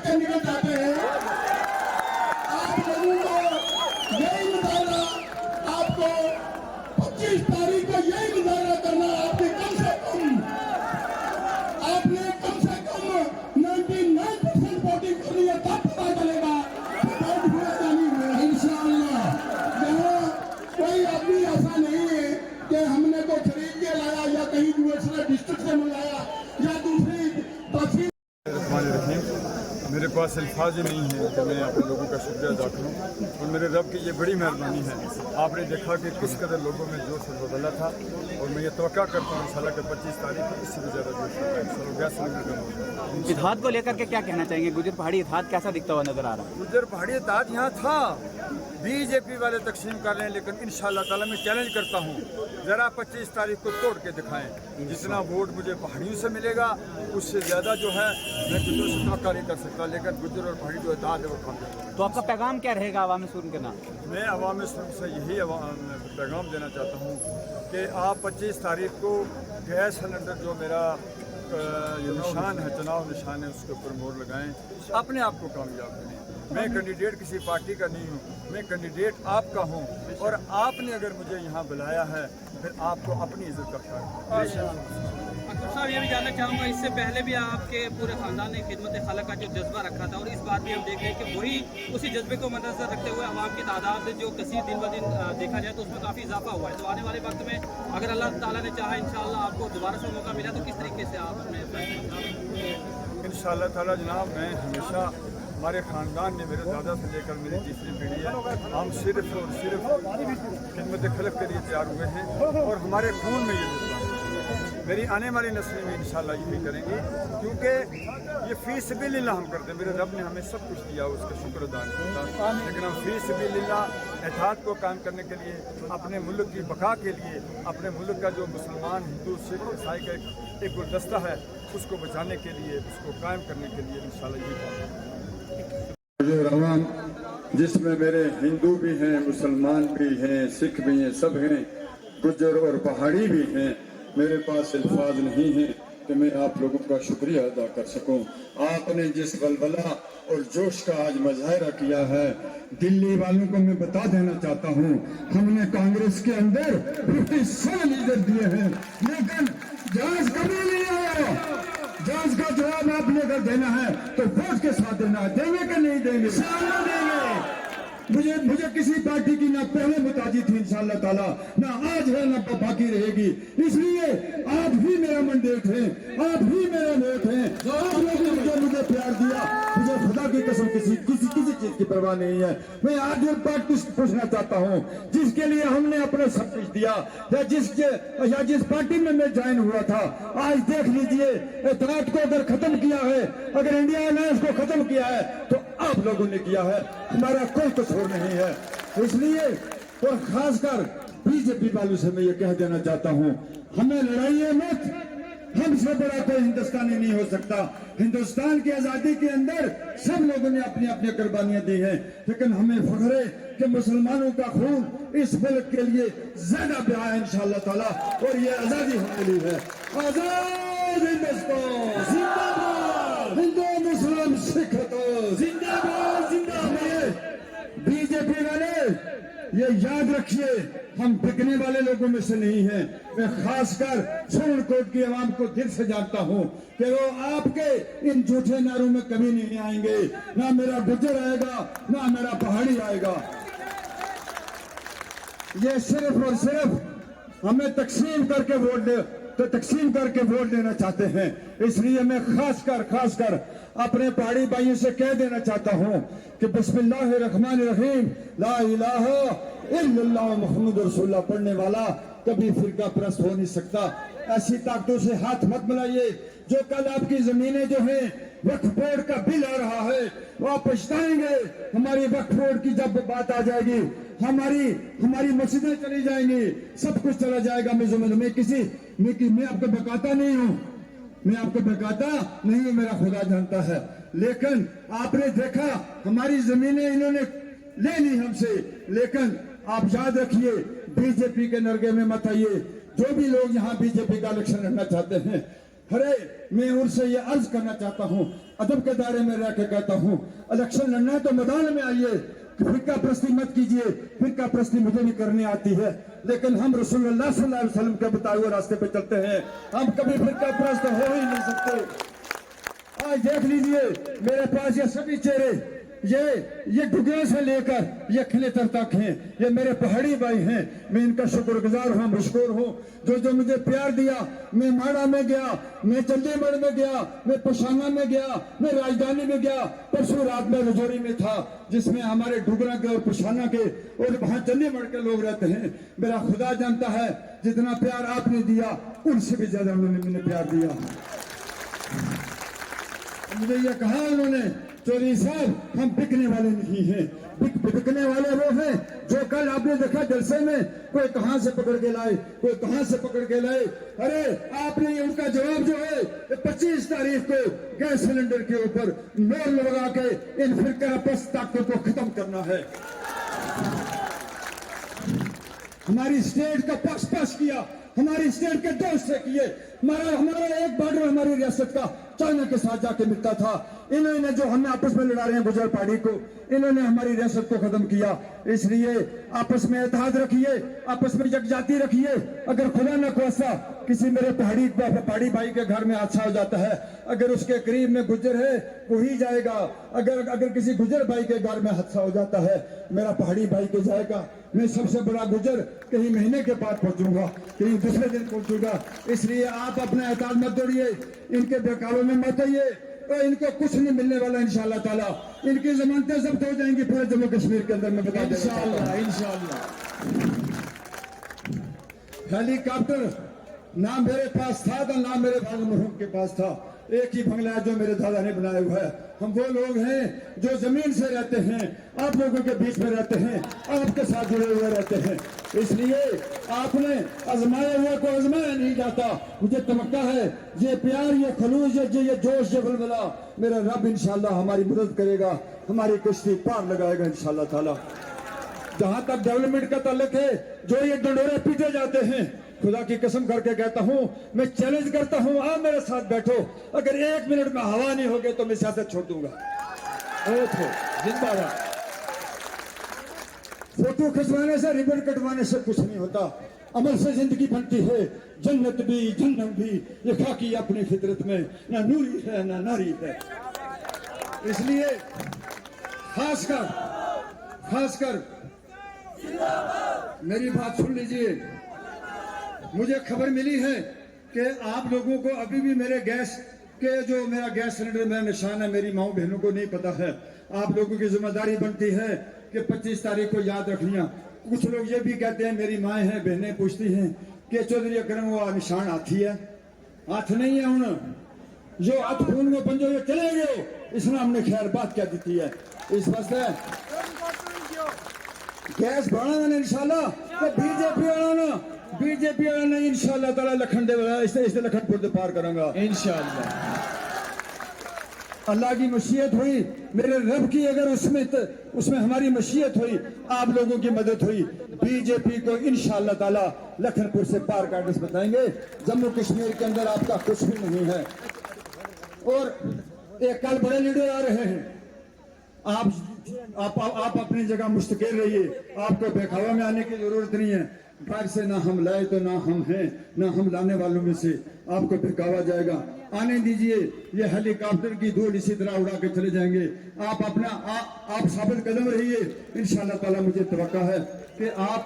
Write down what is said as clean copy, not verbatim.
के निकल जाते हैं। आप लोगों को यही मुजाहरा, आपको 25 तारीख को यही मुजाहरा करना, आपने कम से कम 99% वोटिंग करनी है, तब पता चलेगा वोट हुआ या नहीं हुआ। इंशाअल्लाह यहाँ कोई आदमी ऐसा नहीं है कि हमने को खरीद के लाया या कहीं दूसरे डिस्ट्रिक्ट से मंगाया या दूसरी तहसील। मेरे पास अल्फाज ही नहीं है कि मैं आप लोगों का शुक्रिया अदा करूँ, और मेरे रब की ये बड़ी मेहरबानी है। आपने देखा कि किस कदर लोगों में जोश और बदला था, और मैं ये तवक्का करता हूँ इंशाल्लाह कि 25 तारीख को इससे भी ज़्यादा जोश होगा। इत्तेहाद को लेकर के क्या कहना चाहेंगे? गुजर पहाड़ी इत्तेहाद कैसा दिखता हुआ नजर आ रहा है? गुजर पहाड़ी इत्तेहाद यहाँ था, बीजेपी वाले तकसीम कर रहे हैं, लेकिन इंशाल्लाह ताला मैं चैलेंज करता हूँ, ज़रा 25 तारीख को तोड़ के दिखाएं। जितना वोट मुझे पहाड़ियों से मिलेगा उससे ज़्यादा जो है मैं गुजर से तवक्का नहीं कर सकता, लेकिन गुजर और पहाड़ी जो इत्तेहाद है वो काम करता है। तो आपका पैगाम क्या रहेगा अवाम सुन के नाम? मैं अवाम से यही पैगाम देना चाहता हूँ कि आप 25 तारीख को गैस सिलेंडर जो मेरा निशान है, चुनाव निशान है, उसके ऊपर मोहर लगाएं, अपने आप को कामयाब करें। मैं कैंडिडेट किसी पार्टी का नहीं हूँ, मैं कैंडिडेट आपका हूँ, और आपने अगर मुझे यहाँ बुलाया है फिर आपको अपनी इज्जत का ख्याल रखना। अकबर साहब, ये भी जानना चाहूँगा, इससे पहले भी आपके पूरे खानदान ने खिदमत खाला का जो जज्बा रखा था, और इस बार भी हम देख रहे हैं कि वही उसी जज्बे को मद्देनजर रखते हुए अवाम की तादाद जो कसीर दिन ब दिन देखा जाए तो उसमें काफ़ी इजाफा हुआ है। तो आने वाले वक्त में अगर अल्लाह ताला ने चाहा इंशाअल्लाह आपको दोबारा से मौका मिला तो किस तरीके से आप इंशाअल्लाह ताला जनाब, मैं हमेशा हमारे ख़ानदान ने, मेरे दादा से लेकर मेरी तीसरी पीढ़ी है, हम सिर्फ और सिर्फ खिदमत खलक के लिए तैयार हुए हैं, और हमारे खून में ये जज्बा है। मेरी आने वाली नस्लें में इंशाल्लाह यही करेंगी, क्योंकि ये फी सबिलिल्लाह हम करते हैं। मेरे रब ने हमें सब कुछ दिया, उसका शुक्र अदा करता, लेकिन हम फी सबिलिल्लाह इत्तेहाद को कायम करने के लिए, अपने मुल्क की बका के लिए, अपने मुल्क का जो मुसलमान, हिंदू, सिख, ईसाई का एक गुलदस्ता है, उसको बचाने के लिए, उसको कायम करने के लिए इंशाल्लाह यही रवान, जिसमें मेरे हिंदू भी हैं, मुसलमान भी हैं, सिख भी हैं, सब हैं, गुजर और पहाड़ी भी हैं। मेरे पास अल्फाज नहीं है कि मैं आप लोगों का शुक्रिया अदा कर सकूं। आपने जिस बलबला और जोश का आज मुजाहरा किया है, दिल्ली वालों को मैं बता देना चाहता हूं, हमने कांग्रेस के अंदर 57 लीडर दिए हैं, लेकिन जांच कभी नहीं आया। जांच का जवाब आप लेकर देना है तो वोट के साथ देना है, देंगे कि नहीं देंगे? देंगे। मुझे किसी पार्टी की ना पहले मुताजी थी इंशाअल्लाह ताला, ना आज है ना बाकी रहेगी। इसलिए आप ही मेरा मंडेट है, आप ही मेरा वोट है। आप लोगों ने मुझे प्यार दिया, मुझे खुदा की कसम किसी चीज की परवाह नहीं है। मैं आज एक बात पूछना चाहता हूँ, जिसके लिए हमने अपना सब कुछ दिया, या जिस पार्टी में मैं ज्वाइन हुआ था, आज देख लीजिए इत्तेहाद को अगर खत्म किया है, अगर इंडिया अलायंस को खत्म किया है तो आप लोगों ने किया है, हमारा कोई कसूर नहीं है। इसलिए और खासकर बीजेपी वालों से मैं ये कह देना चाहता हूँ, हमें लड़ाइए मत, हमसे बड़ा कोई हिंदुस्तानी नहीं हो सकता। हिंदुस्तान की आजादी के अंदर सब लोगों ने अपनी अपनी कुर्बानियां दी हैं, लेकिन हमें फख्र है कि मुसलमानों का खून इस मुल्क के लिए ज्यादा बहा है इंशाअल्लाह ताला, और ये आजादी हमें मिली है। आजाद हिंदुस्तान जिंदाबाद, हिंदू मुस्लिम सिख जिंदाबाद जिंदाबाद। बीजेपी वाले ये याद रखिए, हम बिकने वाले लोगों में से नहीं हैं। मैं खासकर सुप्रीम की आवाम को दिल से जानता हूं कि वो आपके इन झूठे नारों में कभी नहीं आएंगे। ना मेरा गुजर आएगा, ना मेरा पहाड़ी आएगा। ये सिर्फ और सिर्फ हमें तकसीम करके वोट देना चाहते हैं। इसलिए मैं खासकर अपने पहाड़ी भाइयों से कह देना चाहता हूं कि बिस्मिल्लाहिर्रहमानिर्रहीम, ला इलाहा इल्लल्लाह मुहम्मद रसूलुल्लाह पढ़ने वाला कभी फिरका परस्त हो नहीं सकता। ऐसी ताकतों से हाथ मत मिलाइए। जो कल आपकी जमीनें जो हैं वक्फ बोर्ड का बिल आ रहा है, वो आप पछताएंगे। हमारी वक्फ बोर्ड की जब बात आ जाएगी, हमारी मस्जिदें चली जाएंगी, सब कुछ चला जाएगा। मैं आपको बकाता नहीं हूँ, मेरा खुदा जानता है। लेकिन आपने देखा हमारी जमीनें इन्होंने ले ली हमसे, लेकिन आप याद रखिए बीजेपी के नरगे में मत आइए। जो भी लोग यहाँ बीजेपी का इलेक्शन लड़ना चाहते हैं, अरे मैं उनसे ये अर्ज करना चाहता हूँ, अदब के दायरे में रह के कहता हूँ, इलेक्शन लड़ना है तो मैदान में आइए, फिरका प्रस्ती मत कीजिए। फिरका प्रस्ती मुझे भी करनी आती है, लेकिन हम रसूलुल्लाह सल्लल्लाहु अलैहि वसल्लम के बताए हुए रास्ते पे चलते हैं। हम कभी फिरका प्रस्त हो ही नहीं सकते। आज देख लीजिए मेरे पास ये सभी चेहरे, ये डुगियों से लेकर ये खिलेतर तक हैं, ये मेरे पहाड़ी भाई हैं। मैं इनका शुक्रगुजार हूँ, मशकूर हूँ, जो मुझे प्यार दिया। मैं माड़ा में गया, मैं चंडीगढ़ में गया, मैं पशाना में गया, मैं राजधानी में गया, परसों रात में रजौरी में था, जिसमें हमारे डुगरा के और पशाना के और वहां चंडीगढ़ के लोग रहते हैं। मेरा खुदा जानता है जितना प्यार आपने दिया उनसे भी ज्यादा उन्होंने मैंने प्यार दिया। मुझे ये कहा उन्होंने, चौधरी साहब हम बिकने वाले नहीं हैं, बिकने वाले वो हैं जो कल आपने देखा जलसे में कोई कहां से पकड़ के लाए, कोई कहां से पकड़ के लाए। अरे आपने ये उनका जवाब जो है 25 तारीख को गैस सिलेंडर के ऊपर मोहर लगा के इन फिरकापरस्त ताकतों को खत्म करना है। हमारी स्टेट का पक्ष किया, हमारी स्टेट के दोस्त से किए। हमारा एक बॉर्डर हमारी रियासत का चाइना के साथ जाके मिलता था। इन्होंने जो हमें आपस में लड़ा रहे हैं गुजर पहाड़ी को, इन्होंने हमारी रियासत को खत्म किया। इसलिए आपस में इत्तेहाद रखिए, आपस में यकजाती रखिए। अगर खुदा न खास्ता किसी मेरे पहाड़ी भाई के घर में हादसा हो जाता है, अगर उसके करीब में गुजर है वो ही जाएगा। अगर किसी गुजर भाई के घर में हादसा हो जाता है, मेरा पहाड़ी भाई के जाएगा। मैं सबसे बड़ा गुजर कहीं महीने के बाद पहुंचूंगा, कहीं दूसरे दिन पहुंचूंगा। इसलिए आप अपना एहतियात मत दौड़िए, इनके बहकावे में मत आइए, तो इनको कुछ नहीं मिलने वाला इंशाअल्लाह ताला। इनकी जमानतें जब्त हो जाएंगी पूरे जम्मू कश्मीर के अंदर, मैं बता दूं इंशाअल्लाह। हेलीकॉप्टर ना मेरे पास था ना मेरे भाई मरहूम के पास था। एक ही बंगला है जो मेरे दादा ने बनाया हुआ है। हम वो लोग हैं जो जमीन से रहते हैं, आप लोगों के बीच में रहते हैं, आपके साथ जुड़े हुए रहते हैं। इसलिए आपने आजमाया हुआ को आजमाया नहीं जाता। मुझे तमक्का है ये प्यार, ये खलूस, ये जोश, ये बुलबुला, मेरा रब इंशाअल्लाह हमारी मदद करेगा, हमारी कश्ती पार लगाएगा इंशाअल्लाह ताला। जहां तक डेवलपमेंट का ताल्लुक है, जो ये डंडोरे पीटे जाते हैं, खुदा की कसम करके कहता हूं, मैं चैलेंज करता हूं, आप मेरे साथ बैठो, अगर 1 मिनट में हवा नहीं होगी तो मैं सियासत छोड़ दूंगा। जिंदाबाद। फोटो खिंचवाने से, रिबन कटवाने से कुछ नहीं होता, अमल से जिंदगी बनती है। जन्नत भी जन्नत भी ये खाकी अपनी फितरत में ना नूरी है ना नारी है। इसलिए खासकर मेरी बात सुन लीजिए। मुझे खबर मिली है कि आप लोगों को अभी भी मेरे गैस के जो मेरा गैस सिलेंडर मेरा निशान है, मेरी माओ बहनों को नहीं पता है। आप लोगों की जिम्मेदारी बनती है कि 25 तारीख को याद रखनिया। कुछ लोग ये भी कहते हैं, मेरी माएँ हैं, बहनें पूछती हैं कि चौधरी अकरम वो निशान हाथी है। हाथ नहीं है, हूं जो हाथ खून में पंजो ये चले गए, इस्लाम ने खैर बात क्या दी है। इस वास्ते गैस बढ़ाना इंशाल्लाह, तो बीजेपी वाला इंशाअल्लाह ताला लखनदे वाला इसे लखनपुर से पार करूंगा इंशाअल्लाह। अल्लाह की मशीयत हुई, मेरे रब की अगर उसमें हमारी मशीयत हुई, आप लोगों की मदद हुई, बीजेपी को इंशाअल्लाह ताला लखनपुर से पार काटने से बताएंगे। जम्मू कश्मीर के अंदर आपका कुछ भी नहीं है। और एक कल बड़े लीडर आ रहे हैं, आप अपनी जगह मुस्तकिल रहिए, आपको बहकावा में आने की जरूरत नहीं है। बाहर से ना हम लाए तो ना हम हैं, ना हम लाने वालों में से आपको बहकावा जाएगा। आने दीजिए, ये हेलीकॉप्टर की धूल इसी तरह उड़ा के चले जाएंगे। आप साबित कदम रहिए, इंशाअल्लाह ताला मुझे तवक्का है कि आप